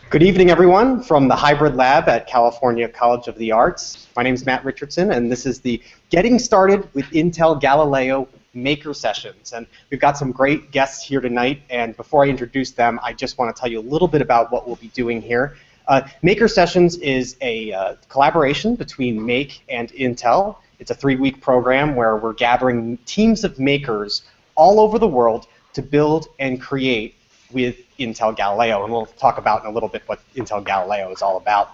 Good evening, everyone, from the Hybrid Lab at California College of the Arts. My name is Matt Richardson, and this is the Getting Started with Intel Galileo Maker Sessions. And we've got some great guests here tonight, and before I introduce them, I just want to tell you a little bit about what we'll be doing here. Maker Sessions is a collaboration between Make and Intel. It's a 3-week program where we're gathering teams of makers all over the world to build and create with Intel Galileo, and we'll talk about in a little bit what Intel Galileo is all about.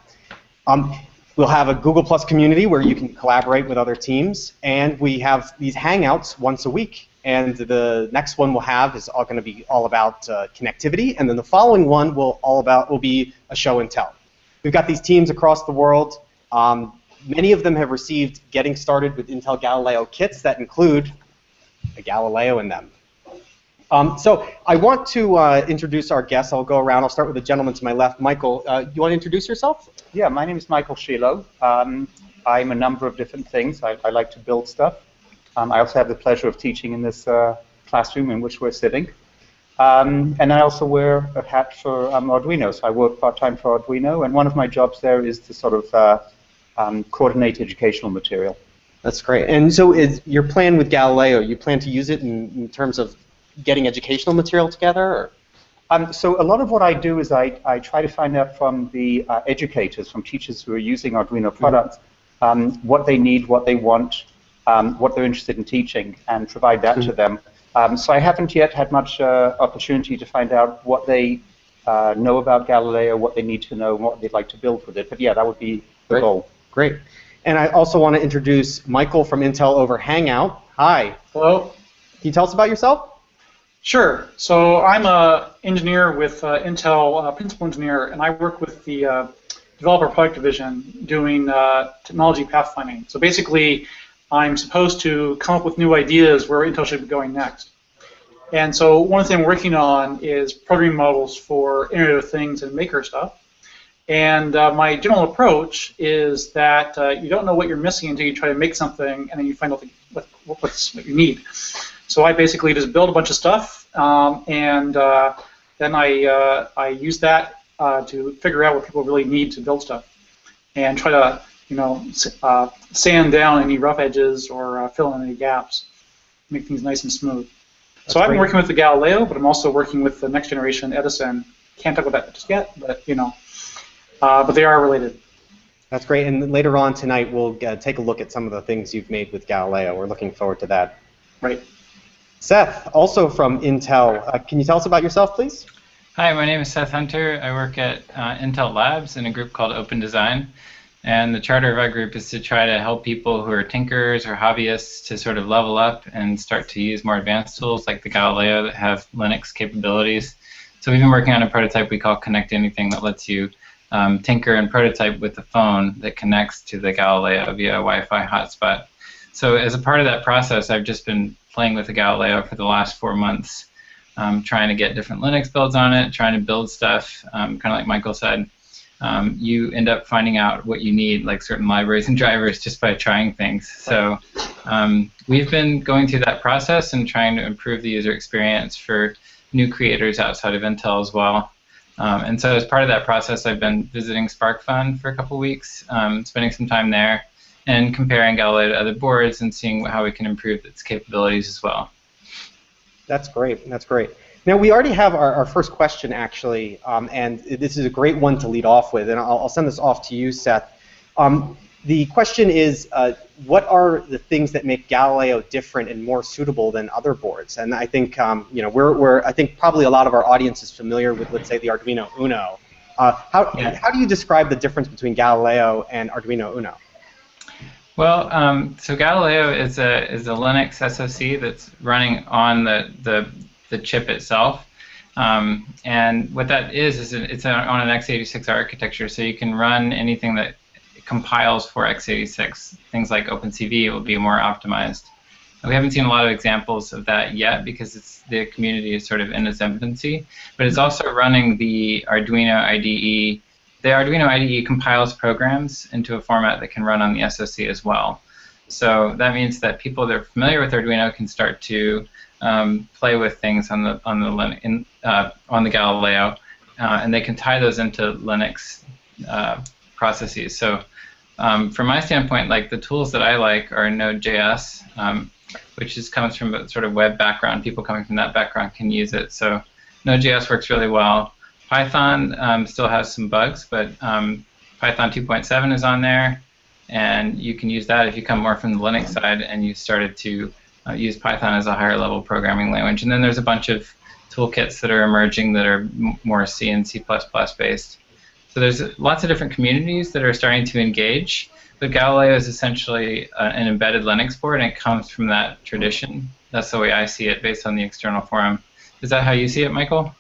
We'll have a Google Plus community where you can collaborate with other teams, and we have these Hangouts once a week. And the next one we'll have is all going to be all about connectivity, and then the following one will be a show and tell. We've got these teams across the world. Many of them have received Getting Started with Intel Galileo kits that include a Galileo in them. So I want to introduce our guests. I'll go around. I'll start with the gentleman to my left. Michael, you want to introduce yourself? Yeah, my name is Michael Shilo. I'm a number of different things. I like to build stuff. I also have the pleasure of teaching in this classroom in which we're sitting. And I also wear a hat for Arduino. So I work part-time for Arduino, and one of my jobs there is to sort of coordinate educational material. That's great. And so is your plan with Galileo, you plan to use it in terms of getting educational material together? Or? So a lot of what I do is I try to find out from the educators, from teachers who are using Arduino products, what they need, what they want, what they're interested in teaching, and provide that to them. So I haven't yet had much opportunity to find out what they know about Galileo, what they need to know, and what they'd like to build with it. But yeah, that would be the goal. Great. And I also want to introduce Michael from Intel over Hangout. Hi. Hello. Can you tell us about yourself? Sure. So I'm an engineer with Intel, principal engineer, and I work with the developer product division doing technology pathfinding. So basically, I'm supposed to come up with new ideas where Intel should be going next. And so one thing I'm working on is programming models for Internet of Things and Maker stuff. And my general approach is that you don't know what you're missing until you try to make something, and then you find out what you need. So I basically just build a bunch of stuff, and then I use that to figure out what people really need to build stuff, and try to sand down any rough edges or fill in any gaps, make things nice and smooth. So I've been working with the Galileo, but I'm also working with the next generation Edison. Can't talk about that just yet, but but they are related. That's great. And later on tonight, we'll take a look at some of the things you've made with Galileo. We're looking forward to that. Right. Seth, also from Intel. Can you tell us about yourself, please? Hi, my name is Seth Hunter. I work at Intel Labs in a group called Open Design. And the charter of our group is to try to help people who are tinkers or hobbyists to sort of level up and start to use more advanced tools like the Galileo that have Linux capabilities. So we've been working on a prototype we call Connect Anything that lets you tinker and prototype with the phone that connects to the Galileo via a Wi-Fi hotspot. So as a part of that process, I've just been playing with the Galileo for the last 4 months, trying to get different Linux builds on it, trying to build stuff, kind of like Michael said. You end up finding out what you need, like certain libraries and drivers, just by trying things. So we've been going through that process and trying to improve the user experience for new creators outside of Intel as well. And so as part of that process, I've been visiting SparkFun for a couple weeks, spending some time there, and comparing Galileo to other boards and seeing how we can improve its capabilities as well. That's great. That's great. Now, we already have our first question, actually, and this is a great one to lead off with, and I'll send this off to you, Seth. The question is, what are the things that make Galileo different and more suitable than other boards? And I think, I think probably a lot of our audience is familiar with, let's say, the Arduino Uno. How do you describe the difference between Galileo and Arduino Uno? Well, so Galileo is a Linux SoC that's running on the chip itself, and what that is it's on an x86 architecture, so you can run anything that compiles for x86. Things like OpenCV will be more optimized. And we haven't seen a lot of examples of that yet because the community is sort of in its infancy, but it's also running the Arduino IDE. The Arduino IDE compiles programs into a format that can run on the SoC as well. So that means that people that are familiar with Arduino can start to play with things on the Galileo, and they can tie those into Linux processes. So from my standpoint, like the tools that I like are Node.js, which comes from a sort of web background. People coming from that background can use it. So Node.js works really well. Python still has some bugs, but Python 2.7 is on there, and you can use that if you come more from the Linux side and you started to use Python as a higher level programming language. And then there's a bunch of toolkits that are emerging that are more C and C++ based. So there's lots of different communities that are starting to engage, but Galileo is essentially an embedded Linux board, and it comes from that tradition. That's the way I see it based on the external forum. Is that how you see it, Michael?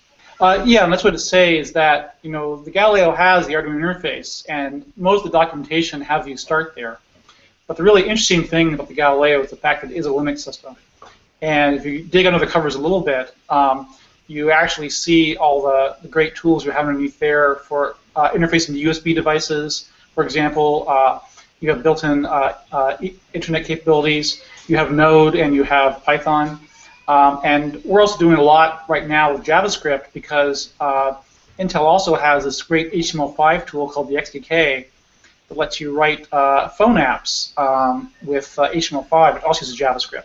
Yeah, and that's what to say is that, you know, the Galileo has the Arduino interface, and most of the documentation has you start there. But the really interesting thing about the Galileo is the fact that it is a Linux system. And if you dig under the covers a little bit, you actually see all the great tools you have underneath there for interfacing to USB devices. For example, you have built-in internet capabilities, you have Node, and you have Python. And we're also doing a lot right now with JavaScript because Intel also has this great HTML5 tool called the XDK that lets you write phone apps with HTML5. It also uses JavaScript.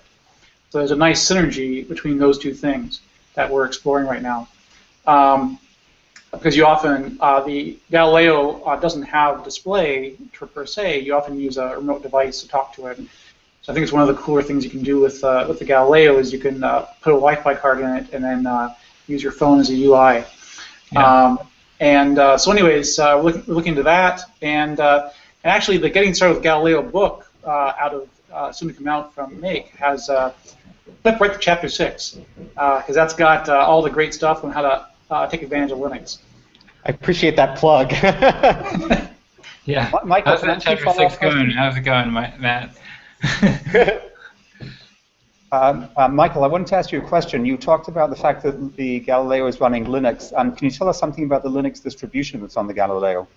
So there's a nice synergy between those two things that we're exploring right now. Because you often, the Galileo doesn't have display per se. You often use a remote device to talk to it. So I think it's one of the cooler things you can do with the Galileo is you can put a Wi-Fi card in it and then use your phone as a UI. Yeah. So anyways, we're looking into that. And actually, the Getting Started with Galileo book soon to come out from Make has flip right to chapter 6 because that's got all the great stuff on how to take advantage of Linux. I appreciate that plug. Yeah. Michael, how's that chapter 6 going? How's it going, Matt? Michael, I wanted to ask you a question. You talked about the fact that the Galileo is running Linux. Can you tell us something about the Linux distribution that's on the Galileo?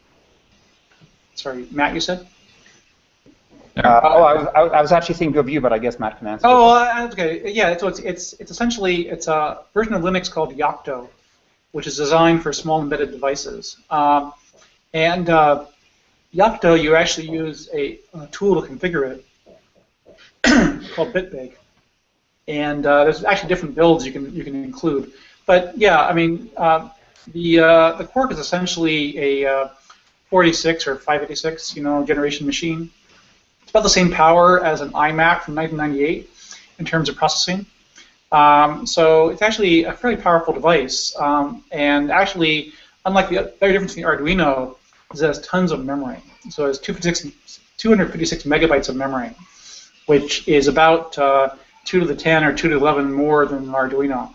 Sorry, Matt, you said? I was actually thinking of you, but I guess Matt can answer. Oh, okay. Yeah, so it's essentially a version of Linux called Yocto, which is designed for small embedded devices. And Yocto, you actually use a tool to configure it called BitBake, and there's actually different builds you can include. But yeah, I mean, the Quark is essentially a 486 or 586, generation machine. It's about the same power as an iMac from 1998 in terms of processing. So it's actually a fairly powerful device, and actually, unlike the very difference in the Arduino, is it has tons of memory. So it has 256 megabytes of memory, which is about 2 to the 10 or 2 to the 11 more than an Arduino.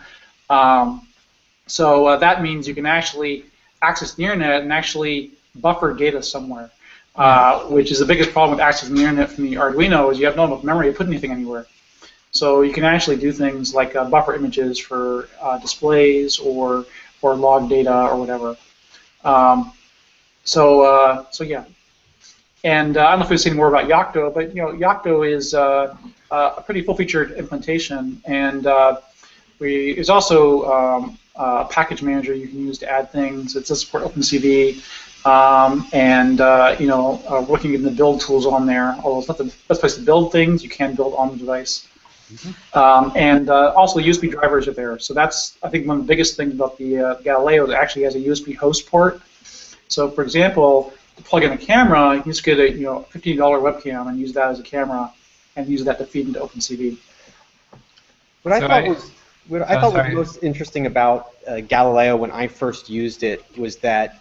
So that means you can actually access the internet and actually buffer data somewhere, which is the biggest problem with accessing the internet from the Arduino is you have not enough memory to put anything anywhere. So you can actually do things like buffer images for displays or log data or whatever. So yeah. And I don't know if we've seen more about Yocto, but Yocto is a pretty full-featured implementation, and there's also a package manager you can use to add things. It does support OpenCV, and working in the build tools on there. Although it's not the best place to build things, you can build on the device. Mm-hmm. And also USB drivers are there. So that's, I think, one of the biggest things about the Galileo. It actually has a USB host port. So, for example, to plug in a camera, you can just get a $15 webcam and use that as a camera, and use that to feed into OpenCV. What I thought was most interesting about Galileo when I first used it was that,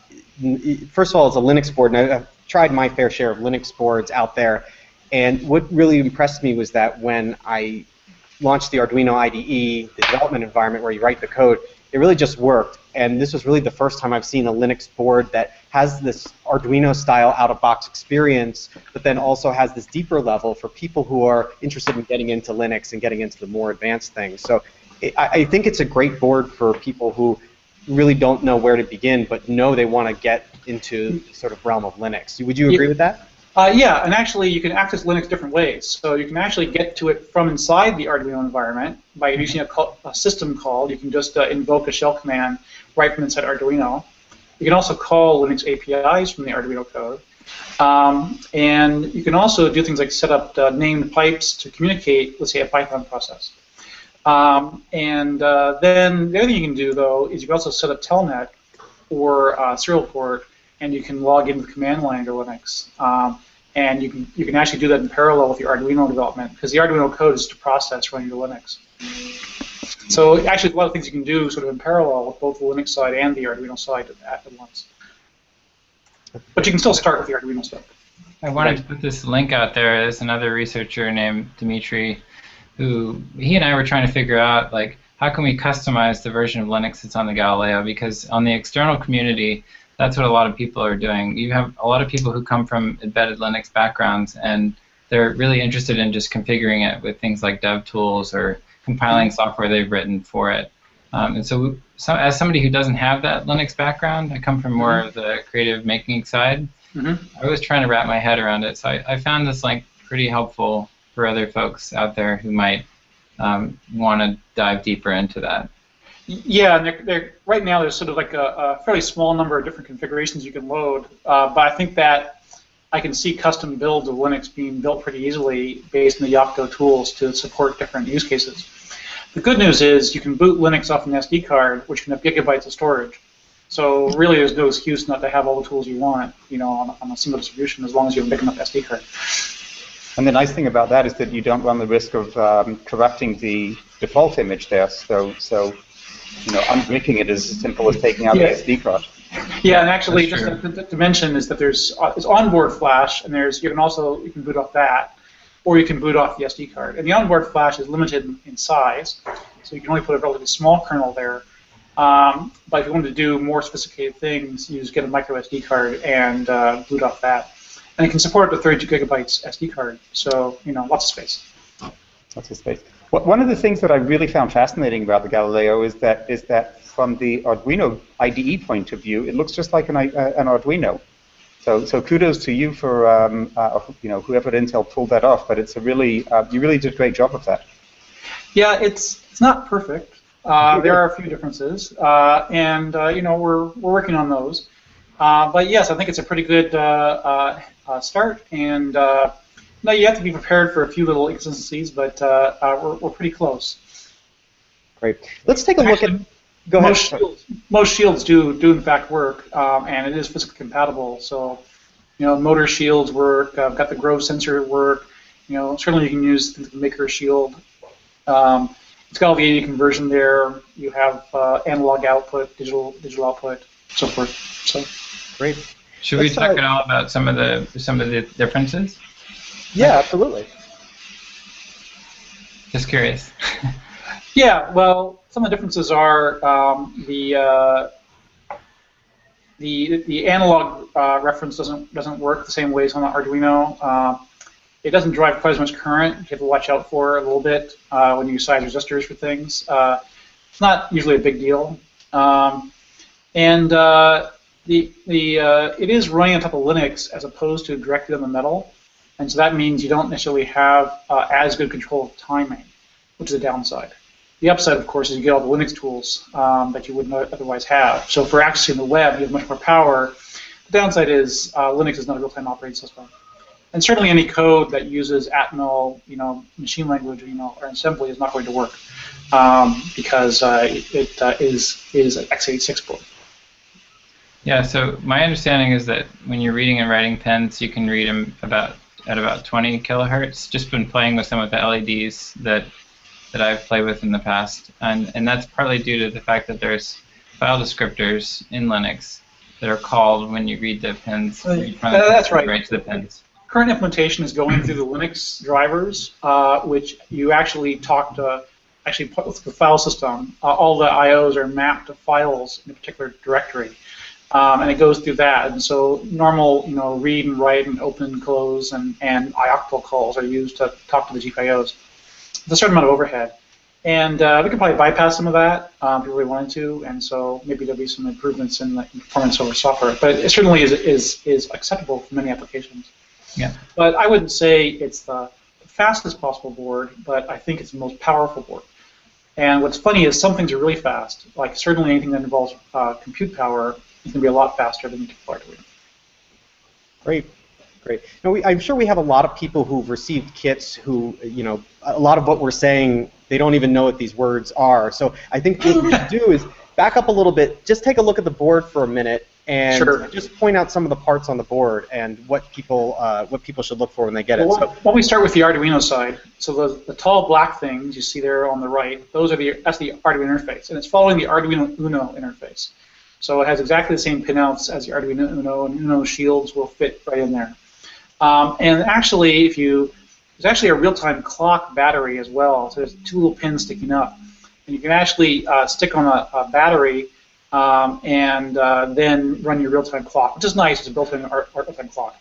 first of all, it's a Linux board, and I've tried my fair share of Linux boards out there, and what really impressed me was that when I launched the Arduino IDE, the development environment where you write the code, it really just worked. And this was really the first time I've seen a Linux board that has this Arduino-style out-of-box experience, but then also has this deeper level for people who are interested in getting into Linux and getting into the more advanced things. So I think it's a great board for people who really don't know where to begin, but know they want to get into the sort of realm of Linux. Would you agree with that? Yeah, and actually you can access Linux different ways. So you can actually get to it from inside the Arduino environment by using a system call. You can just invoke a shell command right from inside Arduino. You can also call Linux APIs from the Arduino code. And you can also do things like set up named pipes to communicate, let's say, a Python process. Then the other thing you can do, though, is you can also set up telnet or serial port, and you can log into the command line to Linux. And you can actually do that in parallel with your Arduino development, because the Arduino code is to process running to Linux. So actually, a lot of things you can do sort of in parallel with both the Linux side and the Arduino side at once. But you can still start with the Arduino stuff. I wanted to put this link out there. There's another researcher named Dimitri, who he and I were trying to figure out, like, how can we customize the version of Linux that's on the Galileo? Because on the external community, that's what a lot of people are doing. You have a lot of people who come from embedded Linux backgrounds, and they're really interested in just configuring it with things like dev tools or compiling software they've written for it. And so as somebody who doesn't have that Linux background, I come from more of the creative making side, I was trying to wrap my head around it. So I found this link pretty helpful for other folks out there who might want to dive deeper into that. Yeah, and right now there's sort of like a fairly small number of different configurations you can load, but I think that I can see custom builds of Linux being built pretty easily based on the Yocto tools to support different use cases. The good news is you can boot Linux off an SD card, which can have gigabytes of storage. So really, there's no excuse not to have all the tools you want, on a single distribution, as long as you have a big enough SD card. And the nice thing about that is that you don't run the risk of corrupting the default image there. So unbricking it is as simple as taking out the SD card. Yeah, and actually, just to mention is that there's onboard flash, and you can boot off that, or you can boot off the SD card. And the onboard flash is limited in size, so you can only put a relatively small kernel there. But if you wanted to do more sophisticated things, you just get a micro SD card and boot off that. And it can support up to 32 gigabytes SD card, so lots of space. Lots of space. One of the things that I really found fascinating about the Galileo is that from the Arduino IDE point of view, it looks just like an Arduino. So kudos to you for whoever at Intel pulled that off. But it's you really did a great job of that. Yeah, it's not perfect. There are a few differences, and we're working on those. But yes, I think it's a pretty good start, and you have to be prepared for a few little inconsistencies, but we're pretty close. Great. Let's take a look at. Go ahead. Most shields do in fact work, and it is physically compatible. So, motor shields work. I've got the Grove sensor work. Certainly you can use the Maker shield. It's got all the AD conversion there. You have analog output, digital output, so forth. So great. Should we talk at all about some of the differences? Yeah, absolutely. Just curious. Yeah, well, some of the differences are the analog reference doesn't work the same way as on the Arduino. It doesn't drive quite as much current. You have to watch out for a little bit when you size resistors for things. It's not usually a big deal, and it is running on top of Linux as opposed to directly on the metal, and so that means you don't necessarily have as good control of timing, which is a downside. The upside, of course, is you get all the Linux tools that you wouldn't otherwise have. So for accessing the web, you have much more power. The downside is Linux is not a real-time operating system. And certainly any code that uses Atmel, machine language, or assembly is not going to work because it is an x86 board. Yeah, so my understanding is that when you're reading and writing pens, you can read them at about 20 kilohertz. Just been playing with some of the LEDs that I've played with in the past, and that's partly due to the fact that there's file descriptors in Linux that are called when you read the pins. That's right. Right to the pins. Current implementation is going through the Linux drivers, which you actually talk to. Actually, with the file system, all the IOs are mapped to files in a particular directory, and it goes through that. And so normal, read and write and open and close and ioctl calls are used to talk to the GPIOs. With a certain amount of overhead, and we could probably bypass some of that if we really wanted to, and so maybe there'll be some improvements in the performance over software. But it certainly is acceptable for many applications. Yeah. But I wouldn't say it's the fastest possible board, but I think it's the most powerful board. And what's funny is some things are really fast, like certainly anything that involves compute power It's going to be a lot faster than the typical Arduino. Great. Great. Now, I'm sure we have a lot of people who've received kits who, a lot of what we're saying, they don't even know what these words are. So I think what we should do is back up a little bit, just take a look at the board for a minute, and just point out some of the parts on the board and what people should look for when they get it. Well, So, why don't we start with the Arduino side? So the tall black things you see there on the right, that's the Arduino interface, and it's following the Arduino Uno interface. So it has exactly the same pinouts as the Arduino Uno, and Uno shields will fit right in there. And actually, there's actually a real-time clock battery as well. So there's two little pins sticking up, and you can actually stick on a battery and then run your real-time clock, which is nice. It's a built-in real-time clock.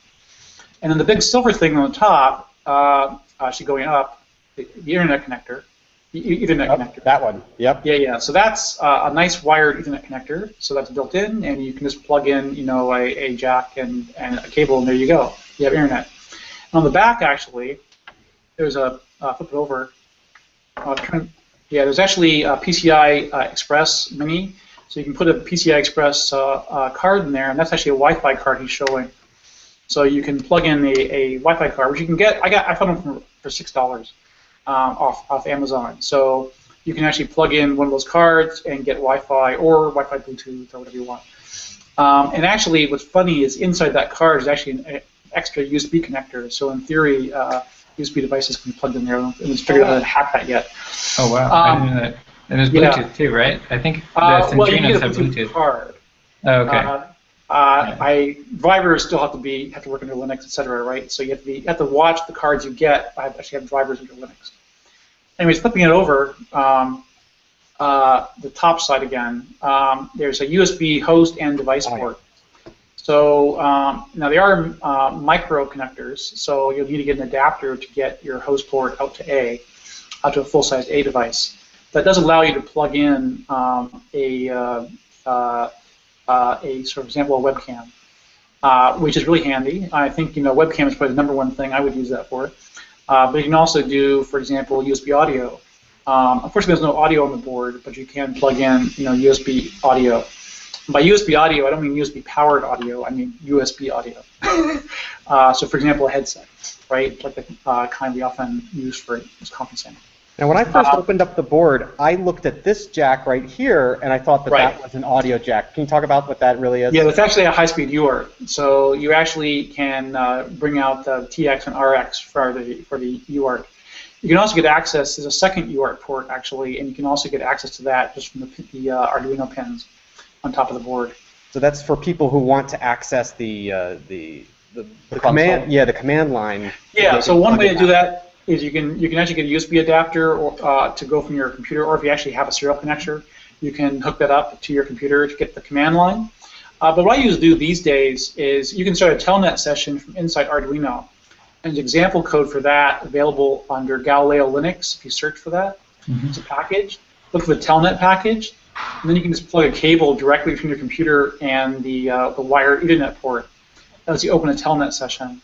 And then the big silver thing on the top, actually going up, the Ethernet connector, Ethernet connector. That one. Yep. Yeah. So that's a nice wired Ethernet connector. So that's built in, and you can just plug in, a jack and a cable, and there you go. You have internet. And on the back, actually, there's a flip it over. There's actually a PCI Express Mini. So you can put a PCI Express card in there, and that's actually a Wi-Fi card he's showing. So you can plug in a Wi-Fi card, which you can get. I found them for $6 off Amazon. So you can actually plug in one of those cards and get Wi-Fi or Wi-Fi Bluetooth or whatever you want. And actually, what's funny is inside that card is actually an extra USB connector. So in theory, USB devices can be plugged in there. I haven't figured out how to hack that yet. Oh wow! I didn't know that. And there's Bluetooth too, right? I think the Centrinos have Bluetooth. Card. Oh, okay. Drivers still have to work under Linux, etc. Right? So you have to watch the cards you get. I actually have drivers under Linux. Anyways, flipping it over, the top side again. There's a USB host and device port. So now they are micro connectors. So you'll need to get an adapter to get your host port out to a full-size A device. That does allow you to plug in a for example, a webcam, which is really handy. I think webcam is probably the #1 thing I would use that for. But you can also do, for example, USB audio. Unfortunately, there's no audio on the board, but you can plug in USB audio. By USB audio, I don't mean USB powered audio. I mean USB audio. So, for example, a headset, right, like the kind we often use for conferencing. Now, when I first opened up the board, I looked at this jack right here, and I thought that was an audio jack. Can you talk about what that really is? Yeah, that's actually a high-speed UART. So you actually can bring out the TX and RX for the UART. You can also get access. There's a second UART port, actually, and you can also get access to that just from the Arduino pins on top of the board. So that's for people who want to access the command, the command line. Yeah. So one way to do that is you can actually get a USB adapter to go from your computer, or if you actually have a serial connector, you can hook that up to your computer to get the command line. But what I usually do these days is you can start a telnet session from inside Arduino. And there's example code for that available under Galileo Linux if you search for that. It's a package. Look for the telnet package, and then you can just plug a cable directly between your computer and the wired Ethernet port as you open a telnet session.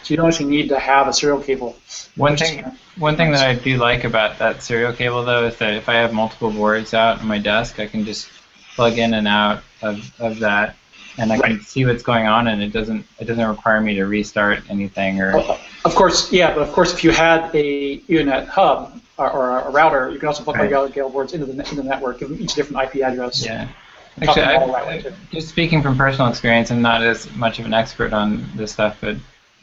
So you don't actually need to have a serial cable. One thing that I do like about that serial cable, though, is that if I have multiple boards out on my desk, I can just plug in and out of that, and I can see what's going on, and it doesn't require me to restart anything. Or of course, yeah, but of course, if you had a Ethernet hub or a router, you can also plug Galileo boards into the network, give them each different IP address. Yeah. Actually, just speaking from personal experience, I'm not as much of an expert on this stuff, but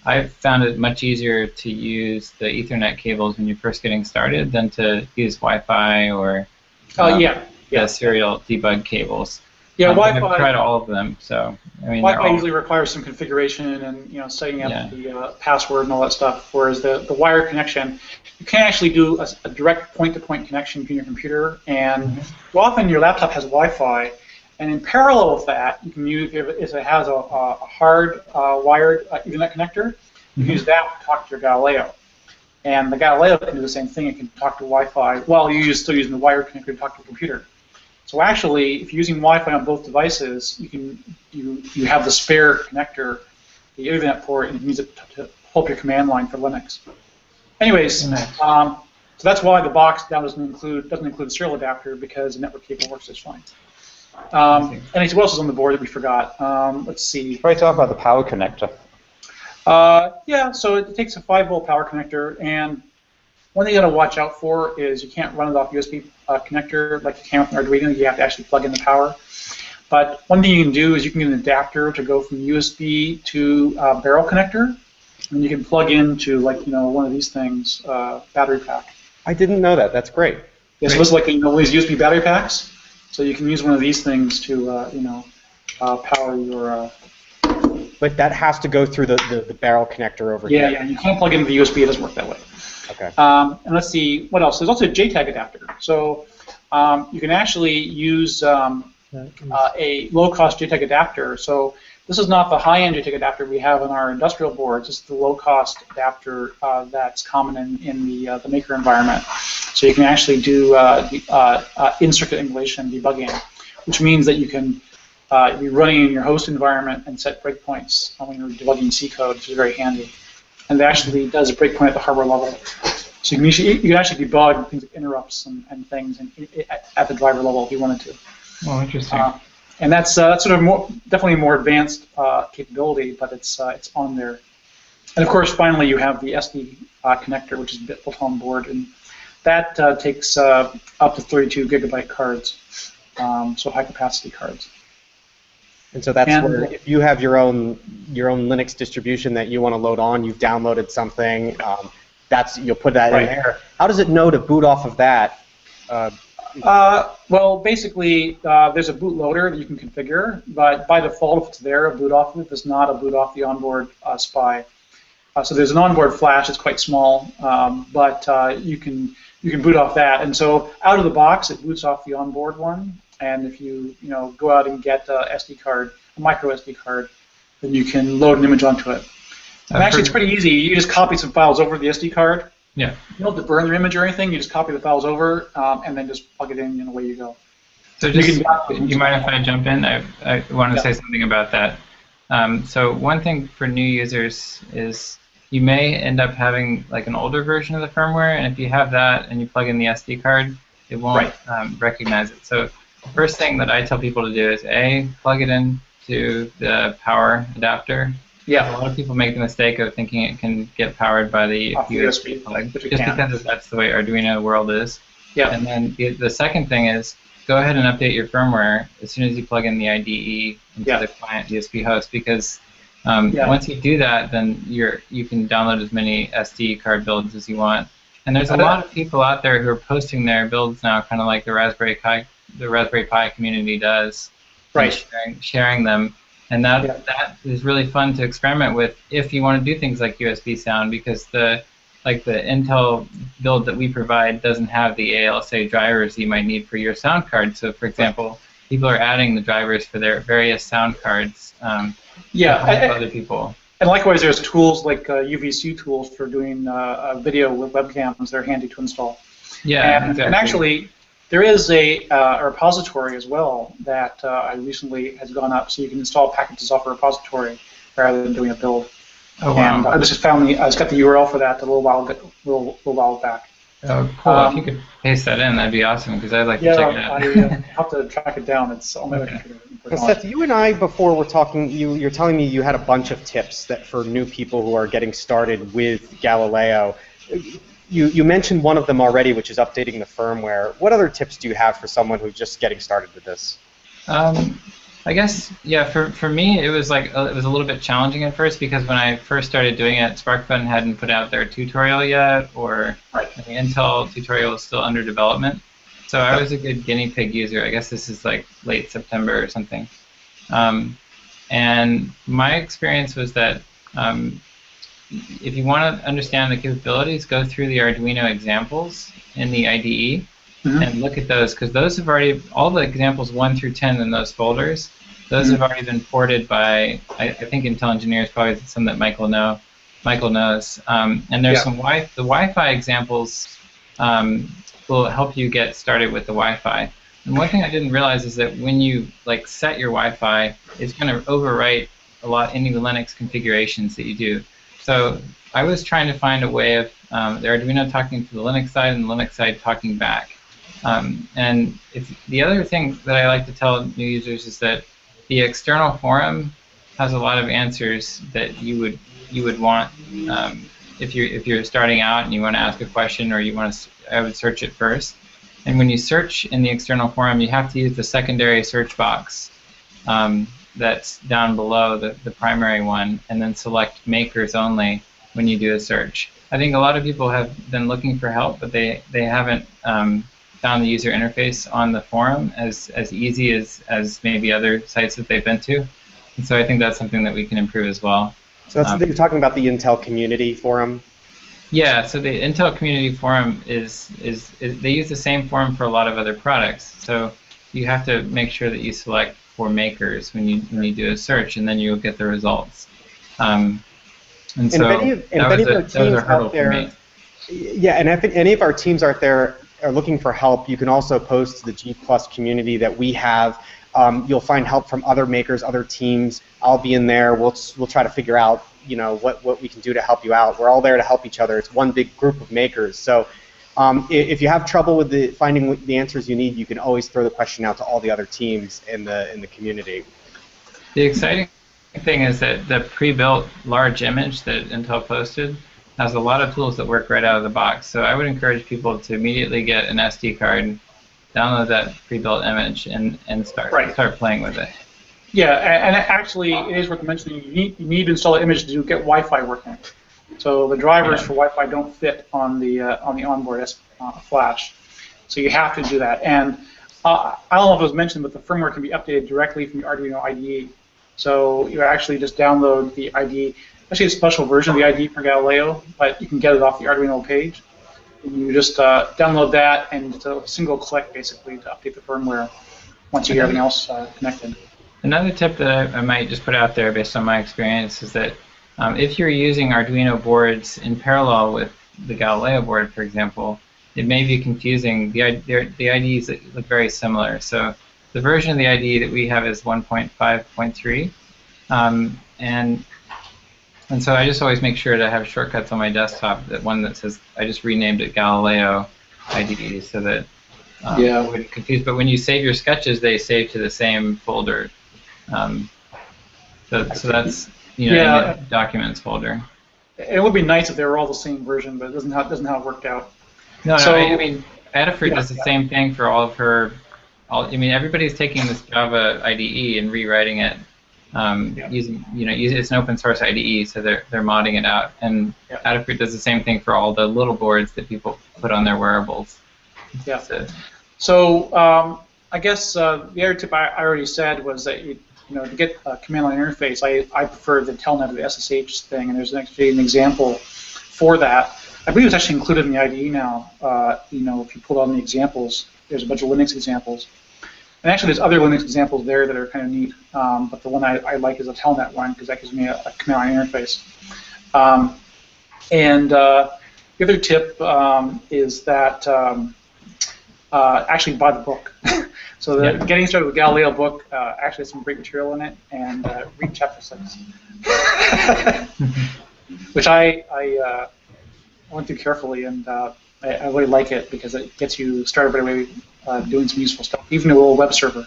I've found it much easier to use the Ethernet cables when you're first getting started than to use Wi-Fi or the serial debug cables. Yeah, Wi-Fi. I've tried all of them, so I mean. Wi-Fi usually requires some configuration and setting up the password and all that stuff. Whereas the wired connection, you can actually do a direct point-to-point connection between your computer, and often your laptop has Wi-Fi. And in parallel with that, you can use, if it has a hard wired Ethernet connector, you can use that to talk to your Galileo. And the Galileo can do the same thing. It can talk to Wi-Fi while you're still using the wired connector to talk to your computer. So actually, if you're using Wi-Fi on both devices, you have the spare connector, the Ethernet port, and you can use it to pull up your command line for Linux. Anyways, so that's why the box now doesn't include the serial adapter, because the network cable works just fine. What else is on the board that we forgot? Let's see. Try to talk about the power connector. Yeah, so it takes a 5-volt power connector, and one thing you got to watch out for is you can't run it off USB connector like you can with an Arduino. You have to actually plug in the power. But one thing you can do is you can get an adapter to go from USB to barrel connector, and you can plug into one of these things, battery pack. I didn't know that. That's great. Yeah, so this is like one of these USB battery packs. So you can use one of these things to power your. But that has to go through the barrel connector over here. Yeah, you can't plug into the USB. It doesn't work that way. Okay. And let's see what else. There's also a JTAG adapter. So you can actually use a low-cost JTAG adapter. So this is not the high-end JTAG adapter we have on our industrial boards. This is the low-cost adapter that's common in the Maker environment. So you can actually do in-circuit emulation debugging, which means that you can be running in your host environment and set breakpoints when you're debugging C code, which is very handy. And it actually does a breakpoint at the hardware level. So you can actually debug things like interrupts and things at the driver level if you wanted to. Oh, interesting. And that's sort of definitely a more advanced capability, but it's on there. And of course, finally, you have the SD connector, which is built on board, and that takes up to 32 gigabyte cards, so high capacity cards. And so that's where, if you have your own Linux distribution that you want to load on, you've downloaded something, you'll put that in there. How does it know to boot off of that? Well, basically, there's a bootloader that you can configure, but by default, if it's there, a boot off loop is not a boot off the onboard SPI. So there's an onboard flash. It's quite small, but you can boot off that. And so out of the box, it boots off the onboard one. And if you go out and get a SD card, a micro SD card, then you can load an image onto it. And actually, it's pretty easy. You just copy some files over the SD card. Yeah. You don't have to burn your image or anything. You just copy the files over, and then just plug it in, and away you go. So just, you mind if I jump in? I want to say something about that. So one thing for new users is you may end up having like an older version of the firmware, and if you have that and you plug in the SD card, it won't recognize it. So the first thing that I tell people to do is plug it into the power adapter. Yeah. A lot of people make the mistake of thinking it can get powered by the USB plug, just because that's the way Arduino world is. Yeah. And then the second thing is go ahead and update your firmware as soon as you plug in the IDE into the client USB host, because once you do that, then you can download as many SD card builds as you want. And there's a lot of people out there who are posting their builds now, kind of like the Raspberry Pi community does, sharing them. And that is really fun to experiment with if you want to do things like USB sound, because the Intel build that we provide doesn't have the ALSA drivers you might need for your sound card. So, for example, people are adding the drivers for their various sound cards. Other people. And likewise, there's tools like UVC tools for doing video with webcams. They're handy to install. Yeah, exactly. And actually, there is a repository as well that I recently has gone up, so you can install packages off a repository rather than doing a build. Oh wow! And I just got the URL for that a little while back. Oh, cool! If you could paste that in, that'd be awesome, because I'd like to check it out. I have to track it down. It's on my computer. Seth, you and I, before we're talking, you're telling me you had a bunch of tips that for new people who are getting started with Galileo. You mentioned one of them already, which is updating the firmware. What other tips do you have for someone who's just getting started with this? I guess, for me, it was a little bit challenging at first, because when I first started doing it, SparkFun hadn't put out their tutorial yet, or the Intel tutorial was still under development. So I was a good guinea pig user. I guess this is like late September or something. And my experience was that if you want to understand the capabilities, go through the Arduino examples in the IDE and look at those, because those have already, all the examples 1 through 10 in those folders, those have already been ported by, I think Intel engineers, probably some that Michael knows. And there's some the Wi-Fi examples will help you get started with the Wi-Fi. And one thing I didn't realize is that when you set your Wi-Fi, it's going to overwrite any Linux configurations that you do. So I was trying to find a way of the Arduino talking to the Linux side and the Linux side talking back. And the other thing that I like to tell new users is that the external forum has a lot of answers that you would want if you're starting out and you want to ask a question, or you want to. I would search it first. And when you search in the external forum, you have to use the secondary search box that's down below the primary one, and then select makers only when you do a search. I think a lot of people have been looking for help, but they haven't found the user interface on the forum as easy as maybe other sites that they've been to. And so I think that's something that we can improve as well. So that's you're talking about the Intel Community Forum? Yeah, so the Intel Community Forum is they use the same forum for a lot of other products. So you have to make sure that you select for makers when you do a search, and then you'll get the results. And so that was a hurdle for me. Yeah, and if any of our teams out there are looking for help, you can also post to the G+ community that we have. You'll find help from other makers, other teams. I'll be in there. We'll try to figure out, you know, what we can do to help you out. We're all there to help each other. It's one big group of makers. So if you have trouble with finding the answers you need, you can always throw the question out to all the other teams in the community. The exciting thing is that the pre-built large image that Intel posted has a lot of tools that work right out of the box. So I would encourage people to immediately get an SD card, download that pre-built image, and start playing with it. Yeah, and actually, it is worth mentioning, you need to install an image to get Wi-Fi working. So the drivers for Wi-Fi don't fit on the onboard flash. So you have to do that. And I don't know if it was mentioned, but the firmware can be updated directly from the Arduino IDE. So you actually just download the IDE. Actually, a special version of the IDE for Galileo, but you can get it off the Arduino page. And you just download that, and it's a single click, basically, to update the firmware once you get everything else connected. Another tip that I might just put out there based on my experience is that if you're using Arduino boards in parallel with the Galileo board, for example, it may be confusing. The IDEs look very similar. So the version of the IDE that we have is 1.5.3, and so I just always make sure to have shortcuts on my desktop. That one that says, I just renamed it Galileo IDE so that I wouldn't confuse. But when you save your sketches, they save to the same folder. So that's in the documents folder. It would be nice if they were all the same version, but it doesn't how it worked out. No, I mean, Adafruit does the same thing for all of her. I mean, everybody's taking this Java IDE and rewriting it using it's an open source IDE, so they're modding it out. And Adafruit does the same thing for all the little boards that people put on their wearables. Yeah. So I guess the other tip I already said was that to get a command line interface, I prefer the telnet or the SSH thing, and there's actually an example for that. I believe it's actually included in the IDE now. If you pull down the examples, there's a bunch of Linux examples. And actually, there's other Linux examples there that are kind of neat, but the one I like is a telnet one, because that gives me a command line interface. And the other tip is that actually buy the book. So the Getting Started with Galileo book actually has some great material in it, and read chapter 6, which I went through carefully, and I really like it because it gets you started right away doing some useful stuff, even a little web server.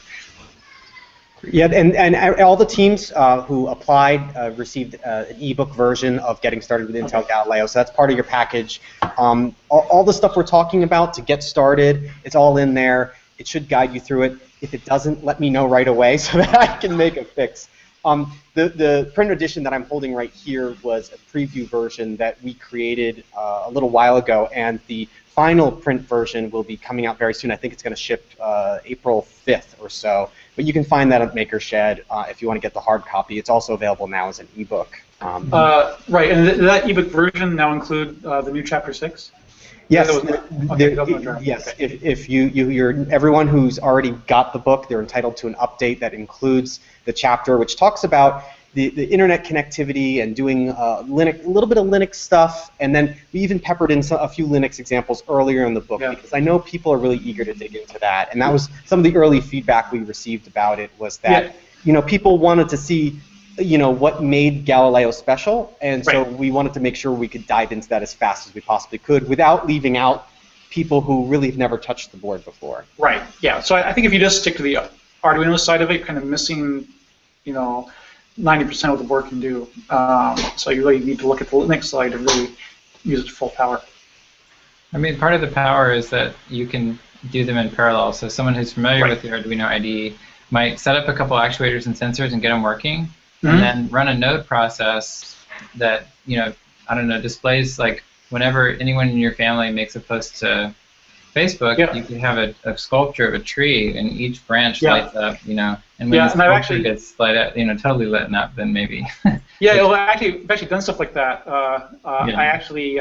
Yeah, and all the teams who applied received an ebook version of Getting Started with Intel Galileo, so that's part of your package. All the stuff we're talking about to get started, it's all in there. It should guide you through it. If it doesn't, let me know right away so that I can make a fix. The print edition that I'm holding right here was a preview version that we created a little while ago, and the final print version will be coming out very soon. I think it's going to ship April 5th or so. But you can find that at Maker Shed if you want to get the hard copy. It's also available now as an ebook. Right, and did that ebook version now include the new Chapter 6? Yes. Yes. If you're everyone who's already got the book, they're entitled to an update that includes the chapter, which talks about the internet connectivity and doing a little bit of Linux stuff, and then we even peppered in a few Linux examples earlier in the book because I know people are really eager to dig into that, and that was some of the early feedback we received about it was that people wanted to see what made Galileo special, and so we wanted to make sure we could dive into that as fast as we possibly could without leaving out people who really have never touched the board before. Right. Yeah. So I think if you just stick to the Arduino side of it, kind of missing, 90% of what the board can do. So you really need to look at the Linux side to really use its full power. I mean, part of the power is that you can do them in parallel. So someone who's familiar Right. with the Arduino IDE might set up a couple actuators and sensors and get them working, Mm-hmm. and then run a node process that, I don't know, displays like whenever anyone in your family makes a post to Facebook, Yeah. you can have a sculpture of a tree, and each branch Yeah. lights up, and when Yeah, the and I've sculpture actually- gets light up, totally lit up, then maybe. Yeah, well, I've actually done stuff like that. Yeah. I actually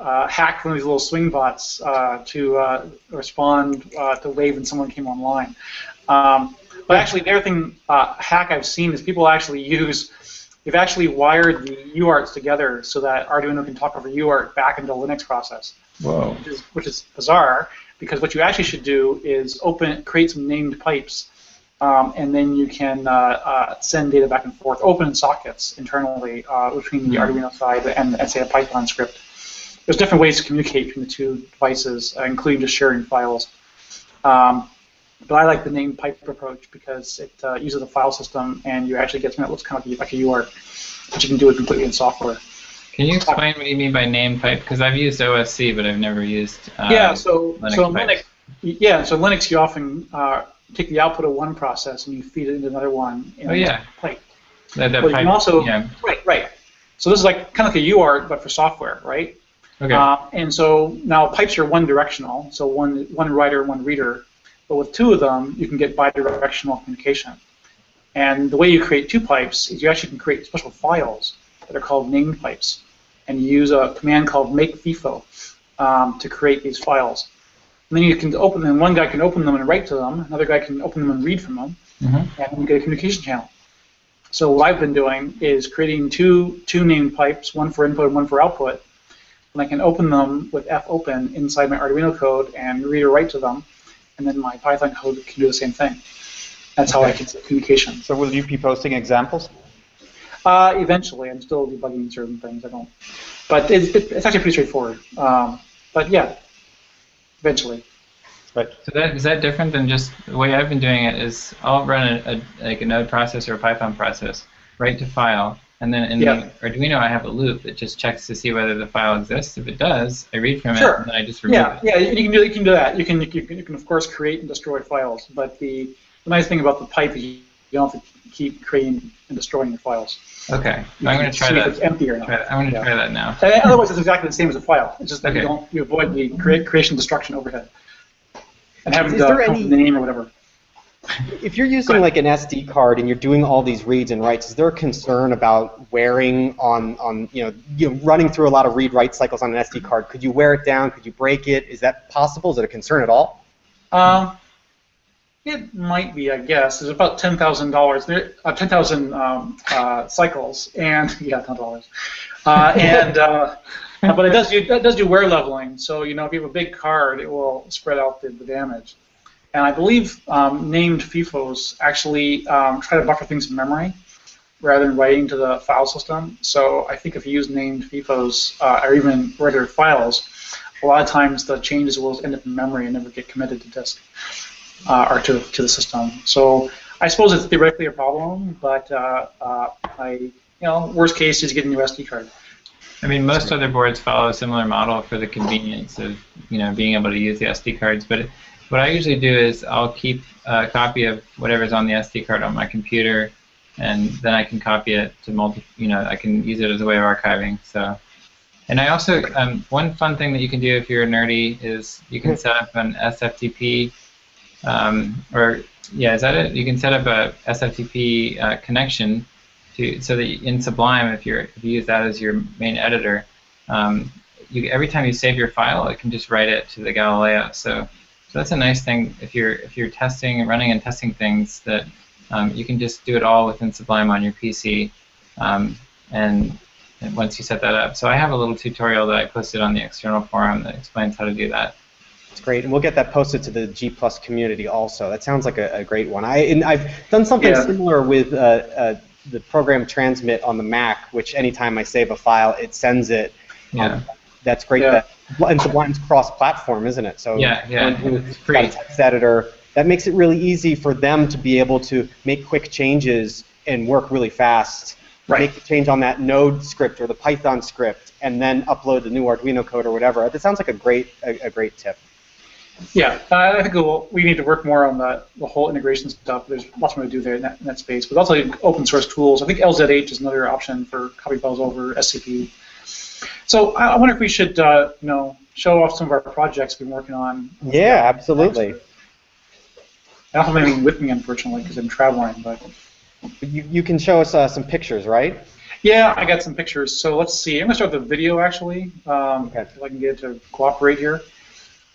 hacked one of these little swing bots to respond to wave when someone came online. But actually, the other thing hack I've seen is people actually they've actually wired the UARTs together so that Arduino can talk over UART back into the Linux process. Whoa. Which is bizarre, because what you actually should do is create some named pipes, and then you can send data back and forth, open sockets internally between the Arduino side and say a Python script. There's different ways to communicate between the two devices, including just sharing files. But I like the named pipe approach because it uses a file system, and you actually get something that looks kind of like a UART, but you can do it completely in software. Can you explain what you mean by named pipe? Because I've used OSC, but I've never used Linux. So Linux, you often take the output of one process and you feed it into another one in a pipe. That But you pipe, can also yeah. right. So this is like kind of like a UART, but for software, right? Okay. And so now pipes are one directional, so one writer, one reader. But with two of them, you can get bidirectional communication. And the way you create two pipes is you actually can create special files that are called named pipes. And you use a command called make FIFO to create these files. And then you can open them. One guy can open them and write to them. Another guy can open them and read from them. Mm-hmm. And you get a communication channel. So what I've been doing is creating two named pipes, one for input and one for output. And I can open them with fopen inside my Arduino code and read or write to them. And then my Python code can do the same thing. That's how I can set communication. So will you be posting examples? Eventually, I'm still debugging certain things. I don't, but it's actually pretty straightforward. But yeah, eventually. Right. So is that different than just the way I've been doing it? Is I'll run a node process or a Python process, write to file, and then in the Arduino I have a loop that just checks to see whether the file exists. If it does, I read from it, and then I just remove it. Yeah, you can do that. You can of course create and destroy files, but the nice thing about the pipe is you don't have to keep creating and destroying your files. Okay, I'm going to try see that. if it's empty or not. I'm going to try that now. Otherwise, it's exactly the same as a file. It's just that Okay. you avoid the creation destruction overhead and having Is to there come any- from the name or whatever. If you're using like an SD card and you're doing all these reads and writes, is there a concern about wearing on running through a lot of read-write cycles on an SD card? Could you wear it down? Could you break it? Is that possible? Is it a concern at all? It might be, I guess. There's about $10,000, 10,000 cycles, and $10. But it does do wear leveling. So if you have a big card, it will spread out the damage. And I believe named FIFOs actually try to buffer things in memory rather than writing to the file system. So I think if you use named FIFOs or even regular files, a lot of times the changes will end up in memory and never get committed to disk or to the system. So I suppose it's theoretically a problem, but worst case is getting a new SD card. I mean, most other boards follow a similar model for the convenience of being able to use the SD cards. But what I usually do is I'll keep a copy of whatever's on the SD card on my computer, and then I can copy it to I can use it as a way of archiving. So, and I also one fun thing that you can do if you're nerdy is you can set up an SFTP, is that it? You can set up a SFTP connection so that in Sublime, if you use that as your main editor, every time you save your file, it can just write it to the Galileo. So that's a nice thing if you're testing, running and testing things, that you can just do it all within Sublime on your PC, and once you set that up. So I have a little tutorial that I posted on the external forum that explains how to do that. It's great, and we'll get that posted to the G+ community also. That sounds like a great one. I've done something similar with the program Transmit on the Mac, which anytime I save a file, it sends it that's great. Yeah. And Sublime's cross-platform, isn't it? So Yeah, who's it's free. got a text editor, that makes it really easy for them to be able to make quick changes and work really fast. Right. Make the change on that Node script or the Python script, and then upload the new Arduino code or whatever. That sounds like a great tip. Yeah, I think we need to work more on the whole integration stuff. There's lots more to do there in that space, but also open source tools. I think LZH is another option for copy files over SCP. So I wonder if we should, show off some of our projects we've been working on. Yeah, absolutely. I don't have anything with me, unfortunately, because I'm traveling. But you can show us some pictures, right? yeah, I got some pictures. So let's see. I'm going to start with the video, actually, Okay. if I can get it to cooperate here.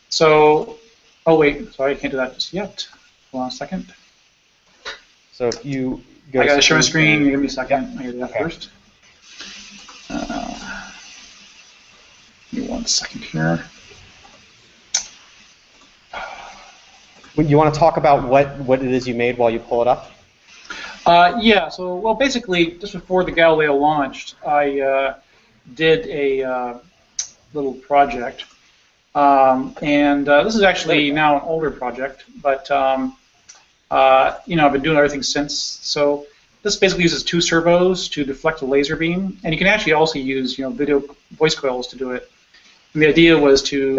So, oh wait, sorry, I can't do that just yet. Hold on a second. So if you go. I got to share my screen. Give me a second. I got to do that Okay. first. Give me 1 second here. You want to talk about what it is you made while you pull it up? Yeah, so, well, basically, just before the Galileo launched, I did a little project. This is actually now an older project, but, I've been doing everything since. So this basically uses 2 servos to deflect a laser beam, and you can actually also use, video voice coils to do it. And the idea was to,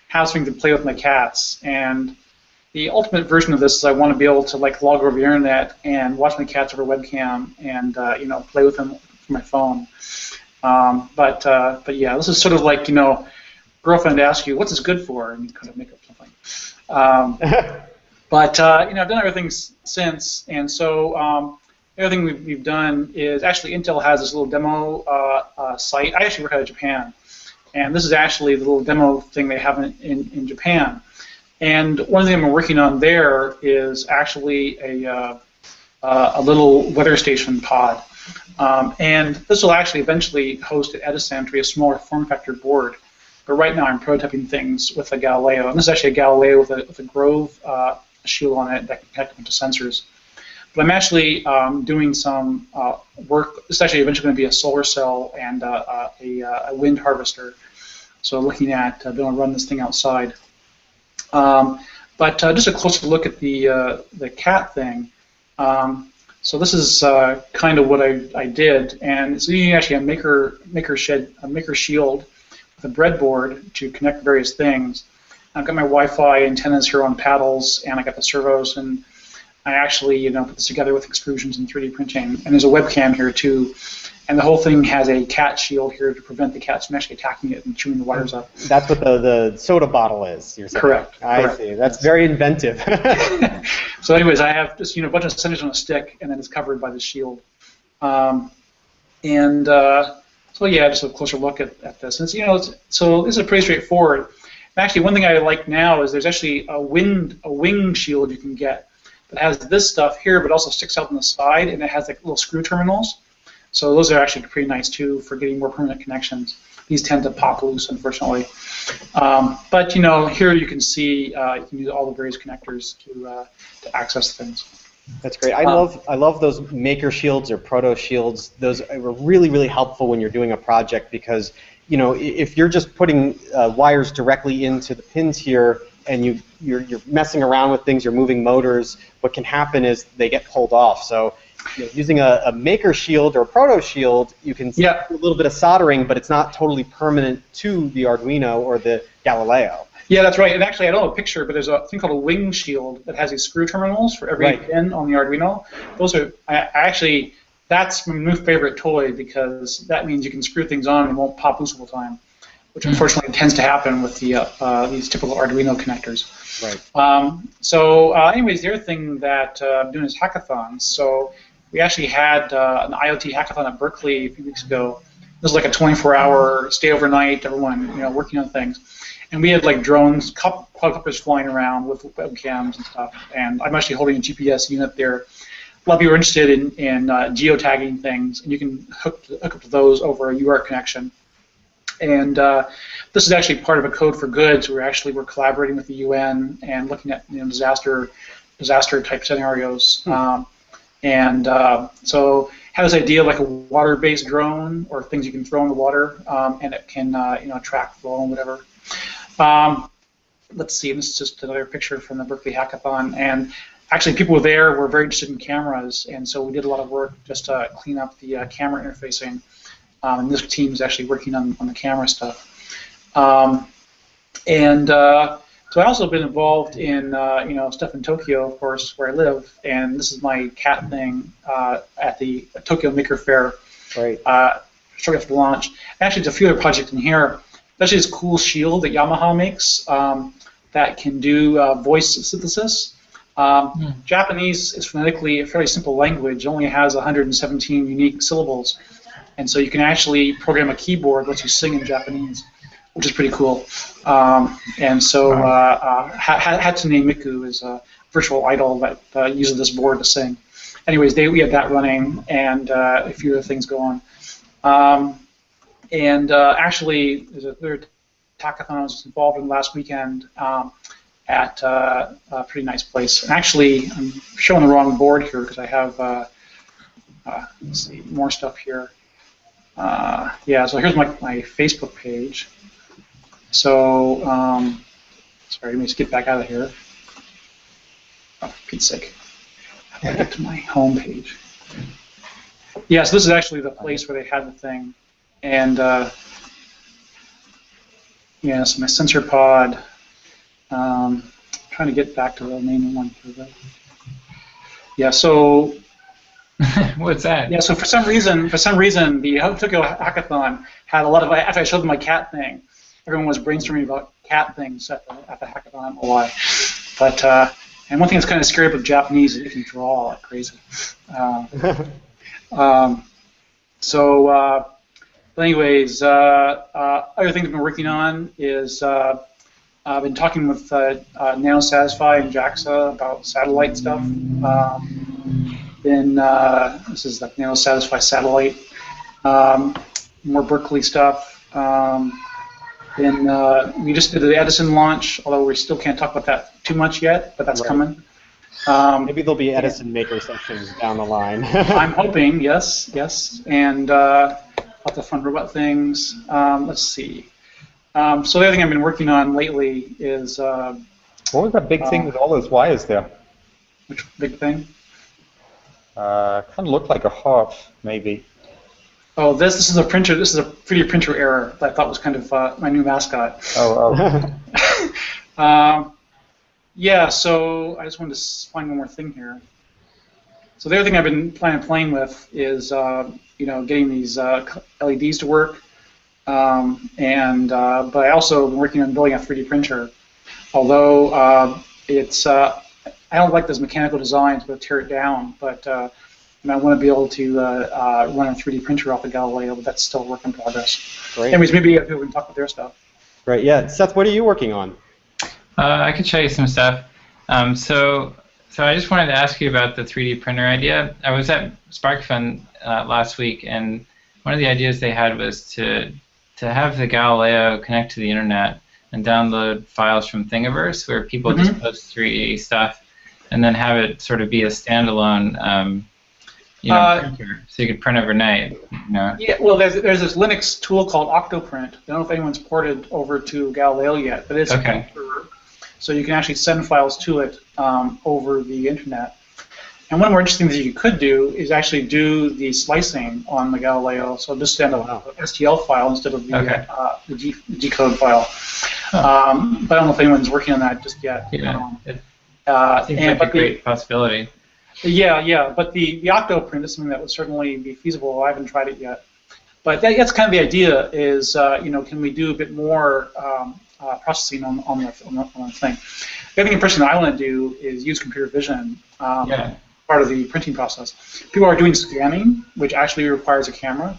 have something to play with my cats. And the ultimate version of this is I want to be able to log over the internet and watch my cats over webcam and play with them from my phone. But yeah, this is sort of like girlfriend asks you what's this good for, and you kind of make up something. But I've done everything since, and so everything we've done is actually Intel has this little demo site. I actually work out of Japan, and this is actually the little demo thing they have in Japan. And one thing I'm working on there is actually a little weather station pod. And this will actually eventually host at Edisantry a smaller form factor board. But right now I'm prototyping things with a Galileo. And this is actually a Galileo with a Grove shield on it that can connect them to sensors. But I'm actually doing some work. This is actually eventually going to be a solar cell and a wind harvester. So looking at being able to run this thing outside. But just a closer look at the cat thing. So this is kind of what I did, and it's using actually a maker shield with a breadboard to connect various things. I've got my Wi-Fi antennas here on paddles, and I got the servos, and I actually put this together with extrusions and 3D printing. And there's a webcam here too. And the whole thing has a cat shield here to prevent the cats from actually attacking it and chewing the wires up. That's what the soda bottle is, you're saying? Correct. I see. That's very inventive. So anyways, I have just a bunch of sensors on a stick, and then it's covered by the shield. So yeah, just a closer look at this. And so this is pretty straightforward. And actually, one thing I like now is there's actually a wing shield you can get that has this stuff here, but also sticks out on the side, and it has like little screw terminals. So those are actually pretty nice too for getting more permanent connections. These tend to pop loose, unfortunately. But here you can see you can use all the various connectors to access things. That's great. I love those maker shields or proto shields. Those are really, really helpful when you're doing a project because if you're just putting wires directly into the pins here and you're messing around with things, you're moving motors, what can happen is they get pulled off. So using a maker shield or a proto shield, you can do a little bit of soldering, but it's not totally permanent to the Arduino or the Galileo. Yeah, that's right. And actually, I don't have a picture, but there's a thing called a wing shield that has these screw terminals for every pin on the Arduino. Those are that's my new favorite toy because that means you can screw things on and it won't pop loose all the time, which unfortunately tends to happen with these typical Arduino connectors. Right. Anyways, the other thing that I'm doing is hackathons. So we actually had an IoT hackathon at Berkeley a few weeks ago. This was like a 24-hour stay overnight, everyone working on things. And we had like drones, quadcopters flying around with webcams and stuff. And I'm actually holding a GPS unit there. A lot of people are interested in geotagging things, and you can hook up to those over a UART connection. And this is actually part of a code for good. So we're collaborating with the UN and looking at disaster type scenarios. So had this idea of like a water-based drone or things you can throw in the water, and it can track flow and whatever. Let's see, this is just another picture from the Berkeley Hackathon, and actually people there were very interested in cameras, and so we did a lot of work just to clean up the camera interfacing, and this team is actually working on the camera stuff. So I also been involved in stuff in Tokyo, of course, where I live, and this is my cat thing at the Tokyo Maker Fair. Right. Shortly after launch. Actually, there's a few other projects in here. Especially this cool shield that Yamaha makes that can do voice synthesis. Japanese is phonetically a fairly simple language. It only has 117 unique syllables, and so you can actually program a keyboard that lets you sing in Japanese, which is pretty cool. And so Hatsune Miku is a virtual idol that uses this board to sing. Anyways, we had that running, and a few other things going. Actually, there's a third hackathon I was involved in last weekend at a pretty nice place. And actually, I'm showing the wrong board here because I have let's see, more stuff here. Yeah, so here's my Facebook page. So, sorry, let me just get back out of here. Oh, for Pete's sake. How do I get to my home page? Yeah, so this is actually the place where they had the thing. And, yeah, so my sensor pod. Trying to get back to the main one here. Yeah, so. What's that? Yeah, so for some reason, the Tokyo Hackathon had a lot of. After I showed them my cat thing, everyone was brainstorming about cat things at the hackathon. I don't know why, but and one thing that's kind of scary about Japanese is you can draw like crazy. But anyways, other things I've been working on is I've been talking with NanoSatisfy and JAXA about satellite stuff. This is the NanoSatisfy satellite. More Berkeley stuff. We just did the Edison launch, although we still can't talk about that too much yet, but that's coming. Maybe there'll be Edison maker sessions down the line. I'm hoping, yes. And lots of fun robot things. Let's see. So the other thing I've been working on lately is... what was that big thing with all those wires there? Which big thing? Kind of looked like a heart, maybe. Oh, this is a printer. This is a 3D printer error that I thought was kind of my new mascot. Oh. Yeah, so I just wanted to find one more thing here. So the other thing I've been playing with is getting these LEDs to work, but I also been working on building a 3D printer. Although I don't like those mechanical designs, but tear it down. But I want to be able to run a 3D printer off the Galileo, but that's still a work in progress. Great. Anyways, maybe people can talk about their stuff. Great. Yeah, Seth, what are you working on? I could show you some stuff. So I just wanted to ask you about the 3D printer idea. I was at SparkFun last week, and one of the ideas they had was to have the Galileo connect to the internet and download files from Thingiverse, where people just post 3D stuff, and then have it sort of be a standalone printer, so you could print overnight. Yeah, well, there's this Linux tool called Octoprint. I don't know if anyone's ported over to Galileo yet, but it's okay. So you can actually send files to it over the internet. And one more interesting thing you could do is actually do the slicing on the Galileo. So just send a STL file instead of the G code file. But I don't know if anyone's working on that just yet. Yeah, it seems like a great possibility. Yeah, but the Octoprint is something that would certainly be feasible. I haven't tried it yet. But that's kind of the idea is, can we do a bit more processing on the thing. The other thing that I want to do is use computer vision, part of the printing process. People are doing scanning, which actually requires a camera.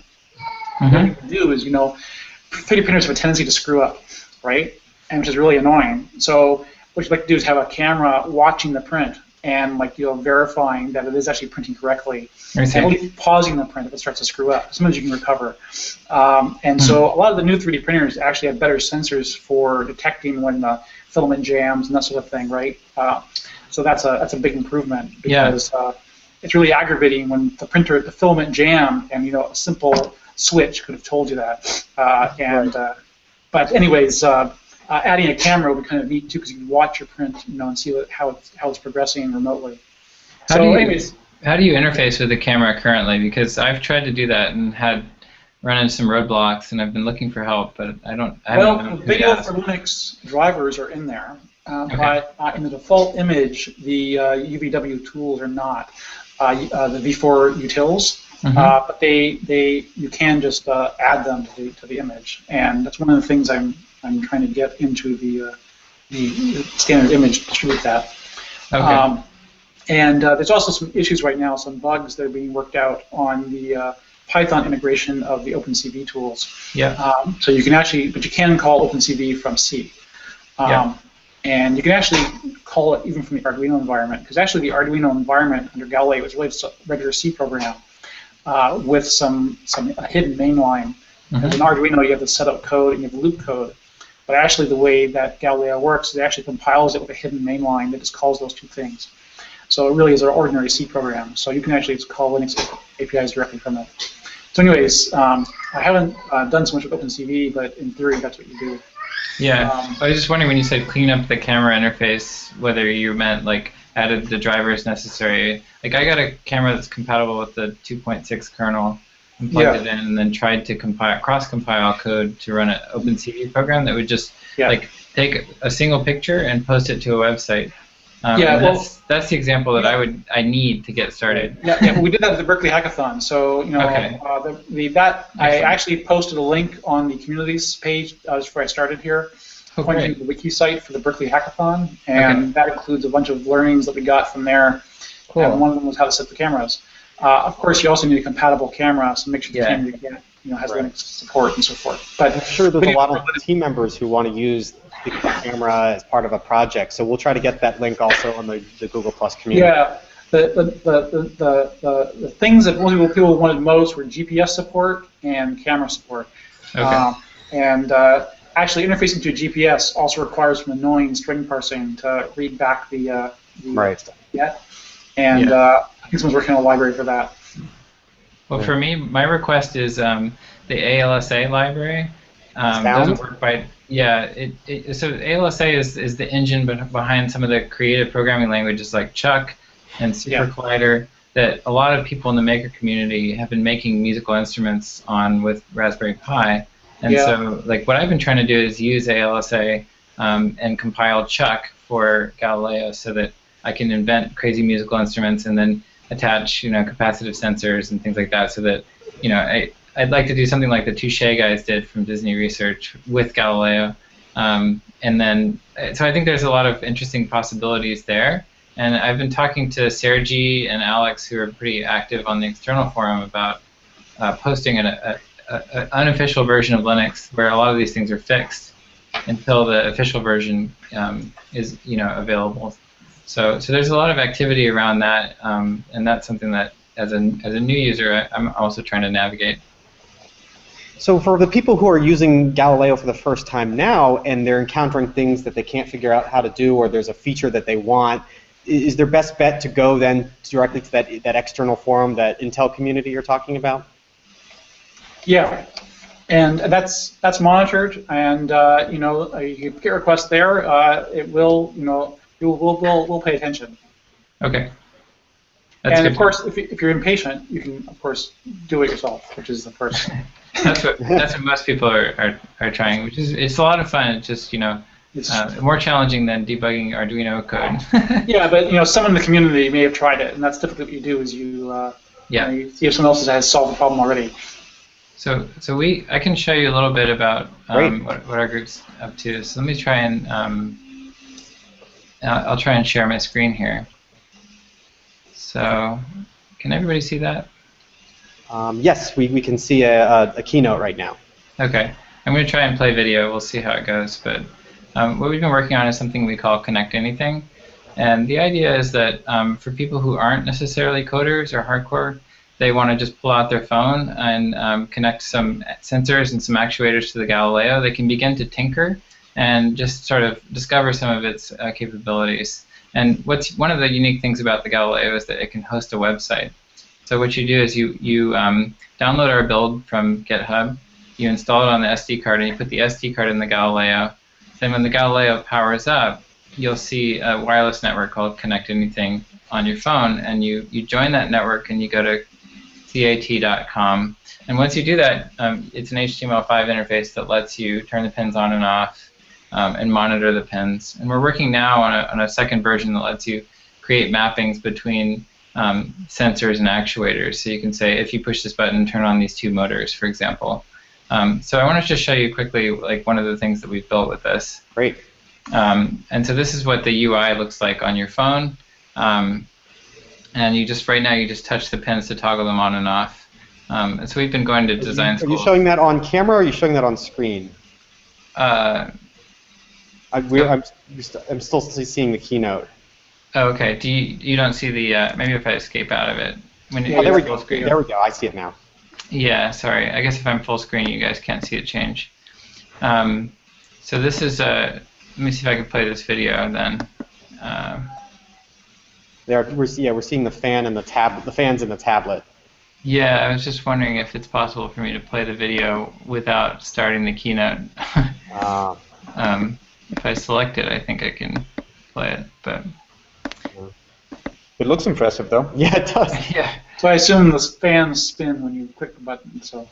What you can do is, 3D printers have a tendency to screw up, right? And which is really annoying. So what you'd like to do is have a camera watching the print and verifying that it is actually printing correctly, and at least pausing the print if it starts to screw up. Sometimes you can recover. So a lot of the new 3D printers actually have better sensors for detecting when the filament jams and that sort of thing, right? So that's a big improvement because it's really aggravating when the filament jammed, and a simple switch could have told you that. But anyways, adding a camera would be kind of neat too, because you can watch your print, and see how it's progressing remotely. How do you interface with the camera currently? Because I've tried to do that and had run into some roadblocks, and I've been looking for help, but I haven't known who to video ask. for Linux drivers are in there, but in the default image, the UVW tools are not. The V4 utils, but you can just add them to the image, and that's one of the things I'm trying to get into the standard image, distribute that. Okay. And there's also some issues right now, some bugs that are being worked out on the Python integration of the OpenCV tools. Yeah. So you can call OpenCV from C. And you can actually call it even from the Arduino environment, because actually the Arduino environment under Galileo is really just a regular C program with some hidden mainline. Because in Arduino you have the setup code and you have the loop code. But actually the way that Galileo works, it actually compiles it with a hidden mainline that just calls those two things. So it really is an ordinary C program. So you can actually just call Linux APIs directly from it. So anyways, I haven't done so much with OpenCV, but in theory that's what you do. Yeah, I was just wondering when you said clean up the camera interface, whether you meant like added the drivers necessary. Like I got a camera that's compatible with the 2.6 kernel and plugged it in, and then tried to cross-compile code to run an OpenCV program that would just like take a single picture and post it to a website. That's the example that I need to get started. We did that at the Berkeley Hackathon. So I actually posted a link on the communities page just before I started here, pointing to the wiki site for the Berkeley Hackathon, and that includes a bunch of learnings that we got from there. Cool. And one of them was how to set the cameras. Of course, you also need a compatible camera, so make sure the camera you get has Linux support and so forth. But I'm sure there's a lot of team members who want to use the camera as part of a project, so we'll try to get that link also on the Google Plus community. Yeah, the things that people wanted most were GPS support and camera support. Okay. Actually, interfacing to GPS also requires some annoying string parsing to read back the stuff. And I think someone's working on a library for that. Well, for me, my request is the ALSA library. Doesn't work by so ALSA is the engine behind some of the creative programming languages like Chuck and Super Collider that a lot of people in the maker community have been making musical instruments on with Raspberry Pi. And so, like, what I've been trying to do is use ALSA and compile Chuck for Galileo so that I can invent crazy musical instruments and then attach, capacitive sensors and things like that, so that, I'd like to do something like the Touche guys did from Disney Research with Galileo. So I think there's a lot of interesting possibilities there. And I've been talking to Sergi and Alex, who are pretty active on the external forum, about posting an unofficial version of Linux where a lot of these things are fixed until the official version is available. So there's a lot of activity around that, and that's something that as a new user I'm also trying to navigate. So for the people who are using Galileo for the first time now and they're encountering things that they can't figure out how to do, or there's a feature that they want, is their best bet to go then directly to that external forum, that Intel community you're talking about? Yeah, and that's monitored, and you get requests there. It will, we'll pay attention. Okay. And of course, if you're impatient, you can of course do it yourself, which is the first. That's what most people are trying, which is it's a lot of fun. It's just it's more challenging than debugging Arduino code. Yeah, but someone in the community may have tried it, and that's typically what you do is you see if someone else has solved the problem already. So I can show you a little bit about what our group's up to. So let me try and I'll try and share my screen here. So can everybody see that? Yes, we can see a keynote right now. Okay, I'm going to try and play video. We'll see how it goes. But what we've been working on is something we call Connect Anything. And the idea is that for people who aren't necessarily coders or hardcore, they want to just pull out their phone and connect some sensors and some actuators to the Galileo. They can begin to tinker and just sort of discover some of its capabilities. And what's one of the unique things about the Galileo is that it can host a website. So what you do is you download our build from GitHub, you install it on the SD card, and you put the SD card in the Galileo. Then when the Galileo powers up, you'll see a wireless network called Connect Anything on your phone, and you join that network and you go to cat.com. And once you do that, it's an HTML5 interface that lets you turn the pins on and off and monitor the pins. And we're working now on a second version that lets you create mappings between sensors and actuators. So you can say, if you push this button, turn on these two motors, for example. So I want to just show you quickly like one of the things that we've built with this. Great. And so this is what the UI looks like on your phone. And right now you just touch the pins to toggle them on and off. And so we've been going to design school. Are you showing that on camera or are you showing that on screen? I'm still seeing the keynote. Oh, okay. You don't see the maybe if I escape out of it. There we go. There we go. I see it now. Yeah. Sorry. I guess if I'm full screen, you guys can't see it change. So this is let me see if I can play this video then. We're seeing the fan and the fans in the tablet. Yeah, I was just wondering if it's possible for me to play the video without starting the keynote. If I select it, I think I can play it, but it looks impressive, though. Yeah, it does. Yeah. So I assume the fans spin when you click the button. So.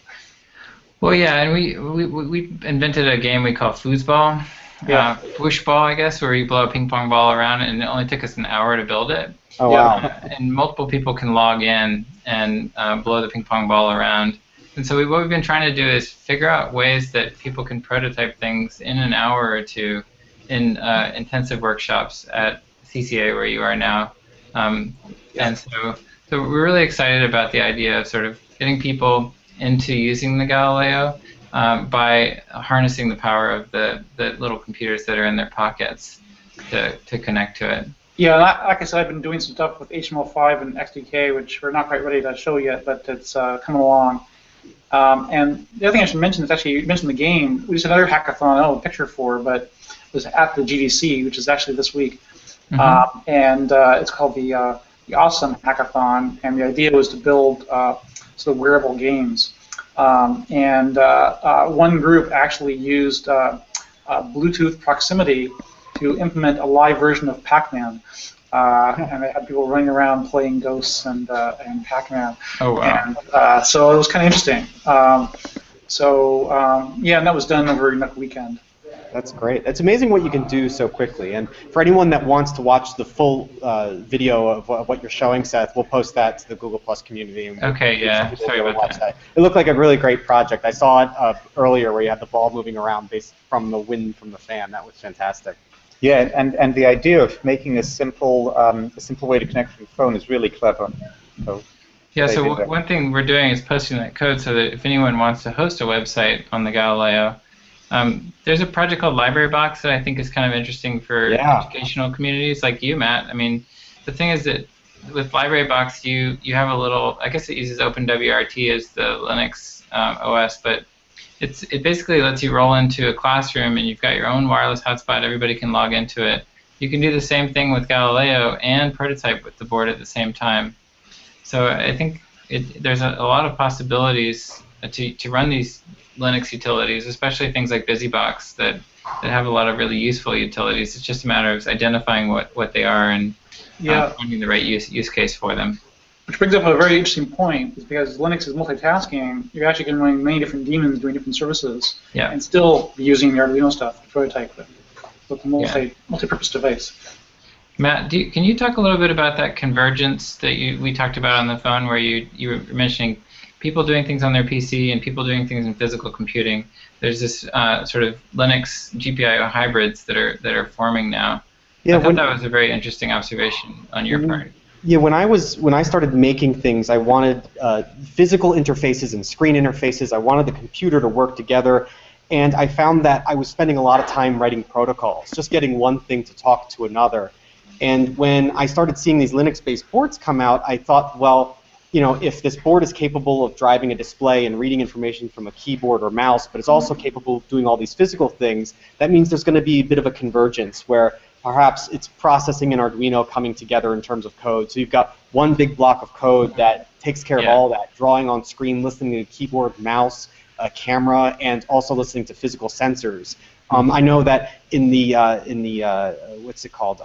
Well, yeah, and we invented a game we call foosball. Yeah. Whooshball, I guess, where you blow a ping pong ball around, and it only took us an hour to build it. Oh, wow. And multiple people can log in and blow the ping pong ball around. And so what we've been trying to do is figure out ways that people can prototype things in an hour or two in intensive workshops at CCA, where you are now. And so we're really excited about the idea of sort of getting people into using the Galileo by harnessing the power of the little computers that are in their pockets to connect to it. Yeah, like I said, I've been doing some stuff with HTML5 and XDK, which we're not quite ready to show yet, but it's coming along. And the other thing I should mention is actually, you mentioned the game. We just had another hackathon I don't have a picture for, but it was at the GDC, which is actually this week. Mm-hmm. And it's called the Awesome Hackathon, and the idea was to build sort of wearable games. And one group actually used Bluetooth proximity to implement a live version of Pac-Man. And they had people running around playing Ghosts and Pac-Man. Oh, wow. And, so it was kind of interesting. Yeah, and that was done over a weekend. That's great. It's amazing what you can do so quickly. And for anyone that wants to watch the full video of what you're showing, Seth, we'll post that to the Google Plus community. And okay, yeah. Sorry about that. It looked like a really great project. I saw it earlier where you had the ball moving around based from the wind from the fan. That was fantastic. Yeah, and the idea of making a simple way to connect to your phone is really clever. So yeah, so one thing we're doing is posting that code so that if anyone wants to host a website on the Galileo, there's a project called Library Box that I think is kind of interesting for educational communities like you, Matt. I mean, the thing is that with Library Box, you have a little, I guess it uses OpenWRT as the Linux OS, but it basically lets you roll into a classroom and you've got your own wireless hotspot. Everybody can log into it. You can do the same thing with Galileo and prototype with the board at the same time. So I think there's a lot of possibilities to run these Linux utilities, especially things like BusyBox that have a lot of really useful utilities. It's just a matter of identifying what they are and finding the right use case for them. Which brings up a very interesting point, is because Linux is multitasking, you're actually going to run many different daemons doing different services, and still be using the Arduino stuff to prototype with. So it's a multi-purpose device. Matt, can you talk a little bit about that convergence that we talked about on the phone, where you were mentioning people doing things on their PC and people doing things in physical computing? There's this sort of Linux GPIO hybrids that are forming now. I thought that was a very interesting observation on your part. Yeah, when I started making things, I wanted physical interfaces and screen interfaces. I wanted the computer to work together, and I found that I was spending a lot of time writing protocols, just getting one thing to talk to another. And when I started seeing these Linux-based boards come out, I thought, well, you know, if this board is capable of driving a display and reading information from a keyboard or mouse, but it's also capable of doing all these physical things, that means there's going to be a bit of a convergence where perhaps it's processing and Arduino coming together in terms of code. So you've got one big block of code that takes care of all that, drawing on screen, listening to keyboard, mouse, camera, and also listening to physical sensors. I know that in the what's it called,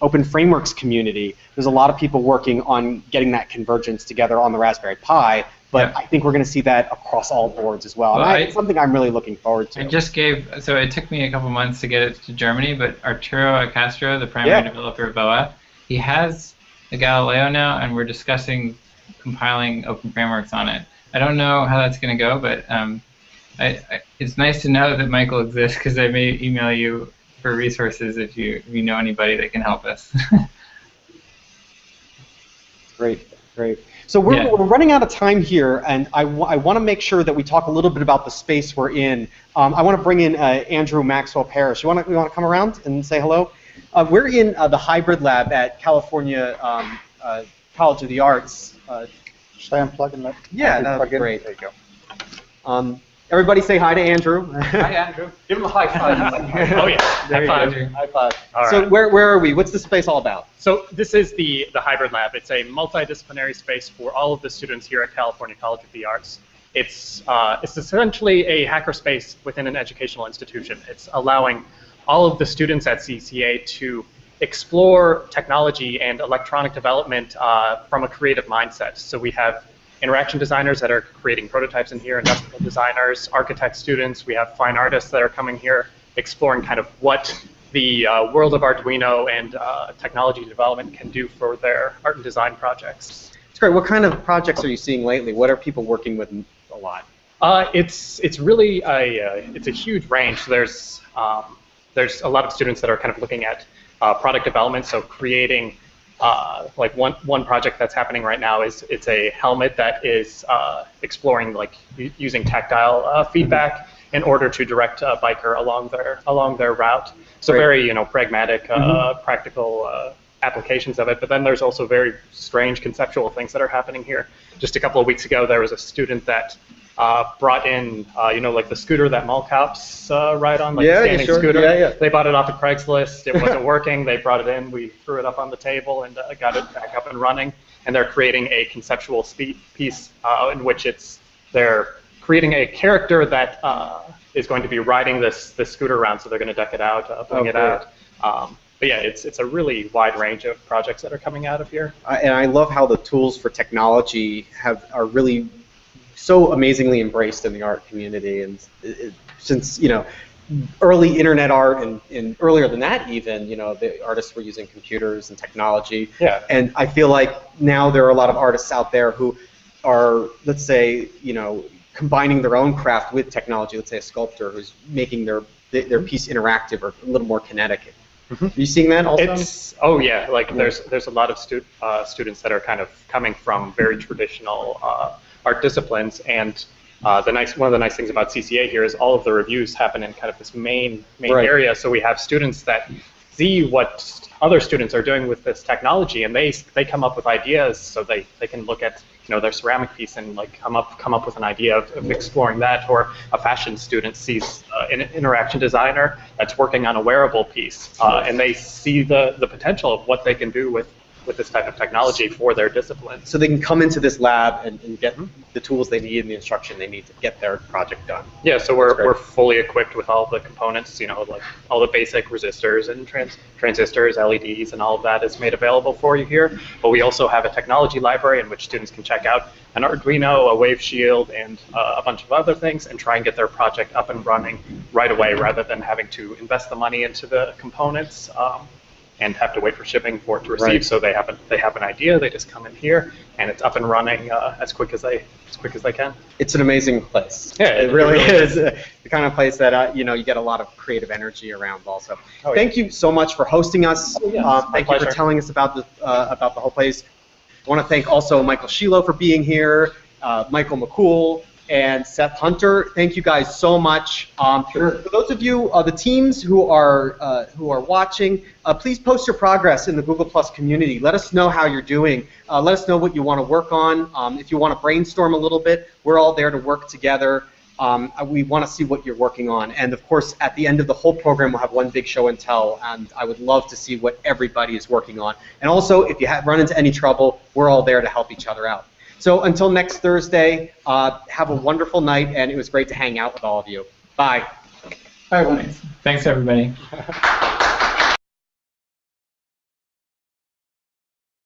Open Frameworks community, there's a lot of people working on getting that convergence together on the Raspberry Pi, but I think we're going to see that across all boards as well. And it's something I'm really looking forward to. I just so it took me a couple months to get it to Germany, but Arturo Castro, the primary developer of BOA, he has the Galileo now, and we're discussing compiling Open Frameworks on it. I don't know how that's going to go, but it's nice to know that Michael exists, because I may email you for resources if you know anybody that can help us. Great, great. So we're running out of time here, and I want to make sure that we talk a little bit about the space we're in. I want to bring in Andrew Maxwell Parrish. You want to come around and say hello? We're in the hybrid lab at California College of the Arts. Should I unplug and let? Yeah, that'd be great. There you go. Everybody say hi to Andrew. Hi, Andrew. Give him a high five. Oh yeah, high five. High five. All right. So where are we? What's the space all about? So this is the hybrid lab. It's a multidisciplinary space for all of the students here at California College of the Arts. It's essentially a hackerspace within an educational institution. It's allowing all of the students at CCA to explore technology and electronic development from a creative mindset. So we have interaction designers that are creating prototypes in here, industrial designers, architect students. We have fine artists that are coming here exploring kind of what the world of Arduino and technology development can do for their art and design projects. It's great. What kind of projects are you seeing lately? What are people working with a lot? It's really it's a huge range. There's a lot of students that are kind of looking at product development, so creating like one project that's happening right now is it's a helmet that is exploring like using tactile feedback in order to direct a biker along their route. So very pragmatic, practical applications of it. But then there's also very strange conceptual things that are happening here. Just a couple of weeks ago, there was a student that brought in, like the scooter that mall cops ride on, like the standing scooter. Yeah. They bought it off of Craigslist. It wasn't working. They brought it in. We threw it up on the table and got it back up and running. And they're creating a conceptual piece in which they're creating a character that is going to be riding this scooter around. So they're going to deck it out, bring it out. But yeah, it's a really wide range of projects that are coming out of here. And I love how the tools for technology are really so amazingly embraced in the art community, and since early internet art and earlier than that even, the artists were using computers and technology. Yeah. And I feel like now there are a lot of artists out there who are, let's say, combining their own craft with technology. Let's say a sculptor who's making their piece interactive or a little more kinetic. Are you seeing that also? There's a lot of students that are kind of coming from very traditional art disciplines, and one of the nice things about CCA here is all of the reviews happen in kind of this main area. So we have students that see what other students are doing with this technology, and they come up with ideas. So they can look at their ceramic piece and like come up with an idea of exploring that. Or a fashion student sees an interaction designer that's working on a wearable piece, and they see the potential of what they can do with this type of technology for their discipline. So they can come into this lab and get the tools they need and the instruction they need to get their project done. Yeah, so we're fully equipped with all the components, like all the basic resistors and transistors, LEDs, and all of that is made available for you here. But we also have a technology library in which students can check out an Arduino, a wave shield, and a bunch of other things, and try and get their project up and running right away, rather than having to invest the money into the components and have to wait for shipping for it to receive. Right. So they have an idea, they just come in here, and it's up and running as quick as they can. It's an amazing place. Yeah, it really is the kind of place that you get a lot of creative energy around. Also, thank you so much for hosting us. Thank you for telling us about the whole place. I want to thank also Michael Shilo for being here, Michael McCool, and Seth Hunter. Thank you guys so much. For those of you, the teams who are watching, please post your progress in the Google Plus community. Let us know how you're doing. Let us know what you want to work on. If you want to brainstorm a little bit, we're all there to work together. We want to see what you're working on. And of course, at the end of the whole program, we'll have one big show and tell, and I would love to see what everybody is working on. And also, if you run into any trouble, we're all there to help each other out. So until next Thursday, have a wonderful night, and it was great to hang out with all of you. Bye. Bye, everyone. Thanks, everybody.